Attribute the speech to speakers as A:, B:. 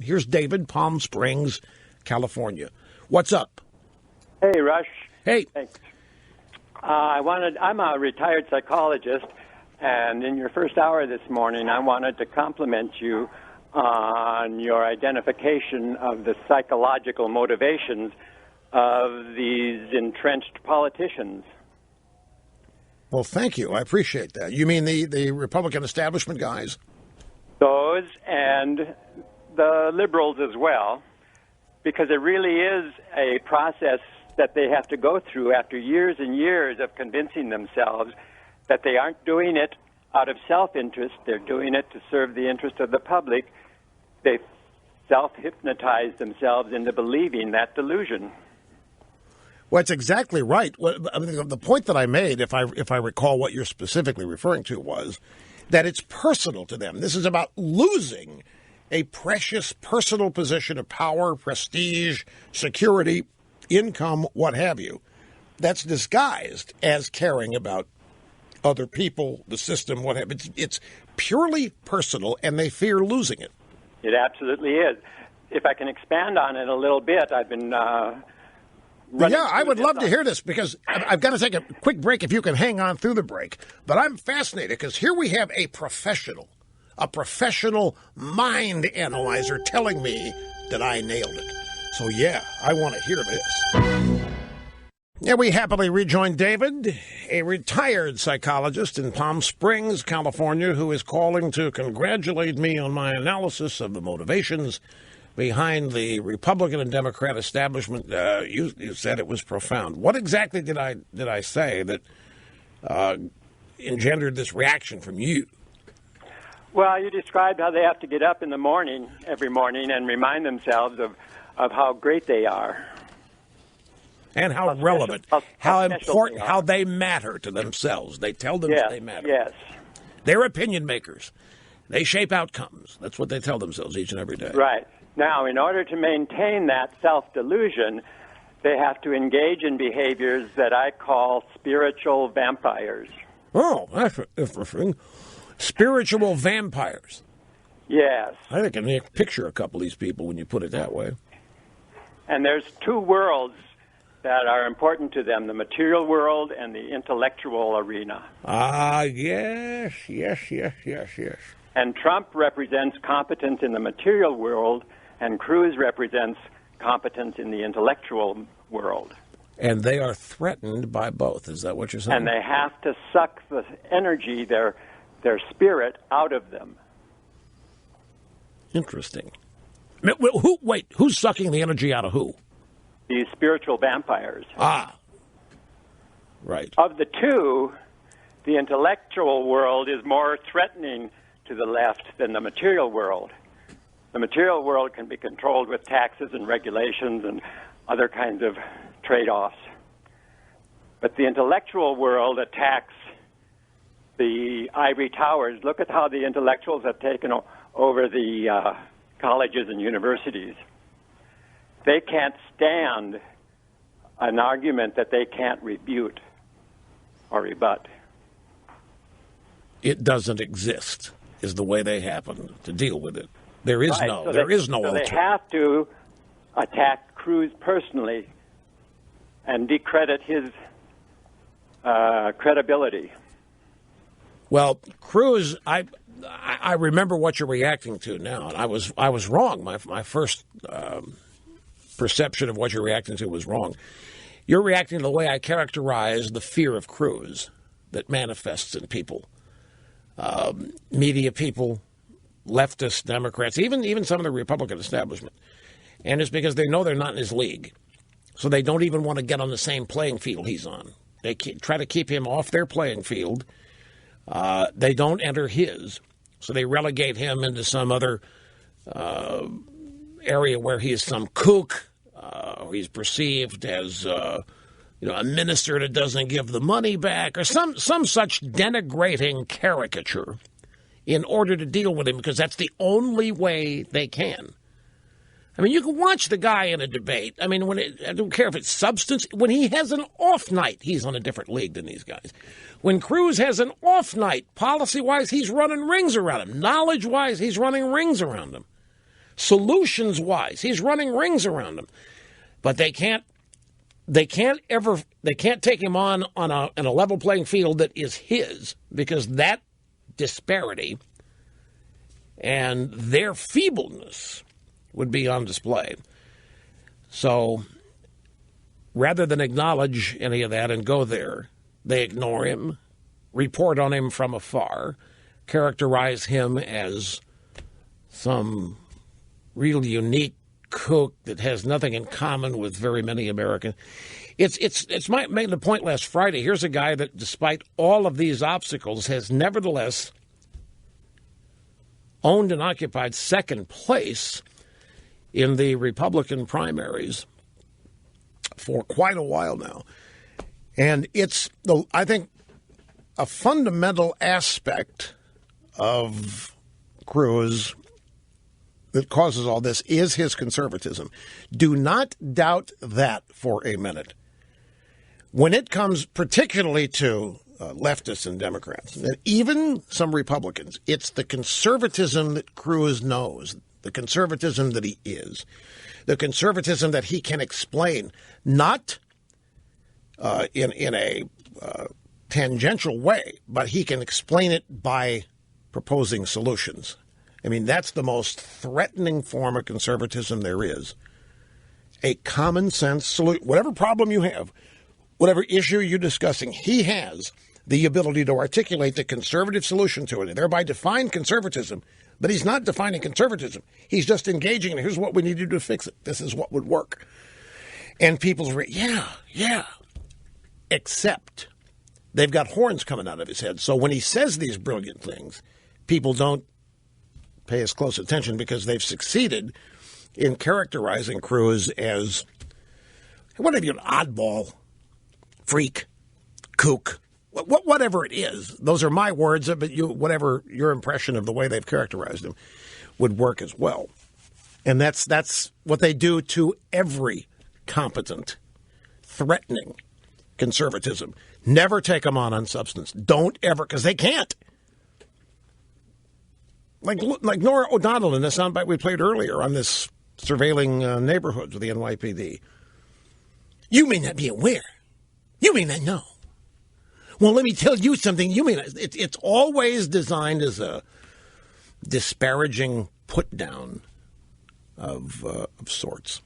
A: Here's David, Palm Springs, California. What's up?
B: Hey, Rush.
A: Hey.
B: Thanks. I'm a retired psychologist, and in your first hour this morning, I wanted to compliment you on your identification of the psychological motivations of these entrenched politicians.
A: Well, thank you. I appreciate that. You mean the Republican establishment guys?
B: Those and the liberals as well, because it really is a process that they have to go through after years and years of convincing themselves that they aren't doing it out of self-interest. They're doing it to serve the interest of the public. They self-hypnotize themselves into believing that delusion.
A: Well, it's exactly right. The point that I made, if I recall what you're specifically referring to, was that it's personal to them. This is about losing a precious personal position of power, prestige, security, income, what have you, that's disguised as caring about other people, the system, what have you. It's purely personal, and they fear losing it.
B: It absolutely is. If I can expand on it a little bit, I've been
A: Yeah, I would love to hear this, because I've got to take a quick break if you can hang on through the break. But I'm fascinated, because here we have a professional mind analyzer telling me that I nailed it. So, yeah, I want to hear this. Yeah, we happily rejoin David, a retired psychologist in Palm Springs, California, who is calling to congratulate me on my analysis of the motivations behind the Republican and Democrat establishment. You said it was profound. What exactly did I say that engendered this reaction from you?
B: Well, you described how they have to get up in the morning, every morning, and remind themselves of how great they are.
A: And how relevant, how important, how they matter to themselves. They tell them they matter.
B: Yes.
A: They're opinion makers. They shape outcomes. That's what they tell themselves each and every day.
B: Right. Now, in order to maintain that self-delusion, they have to engage in behaviors that I call spiritual vampires.
A: Oh, that's interesting. Spiritual vampires.
B: Yes.
A: I think I can picture a couple of these people when you put it that way.
B: And there's two worlds that are important to them, the material world and the intellectual arena.
A: Ah, yes.
B: And Trump represents competence in the material world, and Cruz represents competence in the intellectual world.
A: And they are threatened by both. Is that what you're saying?
B: And they have to suck the energy, their spirit, out of them.
A: Interesting. Who's sucking the energy out of who?
B: These spiritual vampires.
A: Ah, right.
B: Of the two, the intellectual world is more threatening to the left than the material world. The material world can be controlled with taxes and regulations and other kinds of trade-offs. But the intellectual world attacks the ivory towers. Look at how the intellectuals have taken over the colleges and universities. They can't stand an argument that they can't refute or rebut.
A: It doesn't exist, is the way they happen to deal with it. There is
B: right.
A: no
B: so
A: alternative.
B: They have to attack Cruz personally and decredit his credibility.
A: Well, Cruz, I remember what you're reacting to now, and I was wrong. My first perception of what you're reacting to was wrong. You're reacting to the way I characterize the fear of Cruz that manifests in people, media people, leftists, Democrats, even some of the Republican establishment. And it's because they know they're not in his league, so they don't even want to get on the same playing field he's on. They try to keep him off their playing field. They don't enter his, so they relegate him into some other area where he is some kook, or he's perceived as a minister that doesn't give the money back, or some such denigrating caricature in order to deal with him, because that's the only way they can. I mean, you can watch the guy in a debate. I mean, I don't care if it's substance. When he has an off night, he's on a different league than these guys. When Cruz has an off night, policy-wise, he's running rings around him. Knowledge-wise, he's running rings around him. solutions-wise. He's running rings around them. But they can't take him on a level playing field that is his, because that disparity and their feebleness would be on display. So rather than acknowledge any of that and go there, they ignore him, report on him from afar, characterize him as some real unique kook that has nothing in common with very many Americans. It's made the point last Friday. Here's a guy that, despite all of these obstacles, has nevertheless owned and occupied second place in the Republican primaries for quite a while now. And it's, I think, a fundamental aspect of Cruz that causes all this is his conservatism. Do not doubt that for a minute. When it comes particularly to leftists and Democrats, and even some Republicans, it's the conservatism that Cruz knows, the conservatism that he is, the conservatism that he can explain, not in a tangential way, but he can explain it by proposing solutions. I mean, that's the most threatening form of conservatism there is. A common sense solution. Whatever problem you have, whatever issue you're discussing, he has the ability to articulate the conservative solution to it and thereby define conservatism. But he's not defining conservatism. He's just engaging in, here's what we need to do to fix it. This is what would work. And people's, yeah. Except they've got horns coming out of his head. So when he says these brilliant things, people don't pay as close attention because they've succeeded in characterizing Cruz as whatever, an oddball, freak, kook, whatever it is. Those are my words, but whatever your impression of the way they've characterized him would work as well. And that's what they do to every competent, threatening conservatism. Never take them on substance. Don't ever, because they can't. Like Nora O'Donnell in the soundbite we played earlier on this surveilling neighborhoods with the NYPD. You may not be aware. You may not know. Well, let me tell you something. You may not. It's always designed as a disparaging put down of sorts.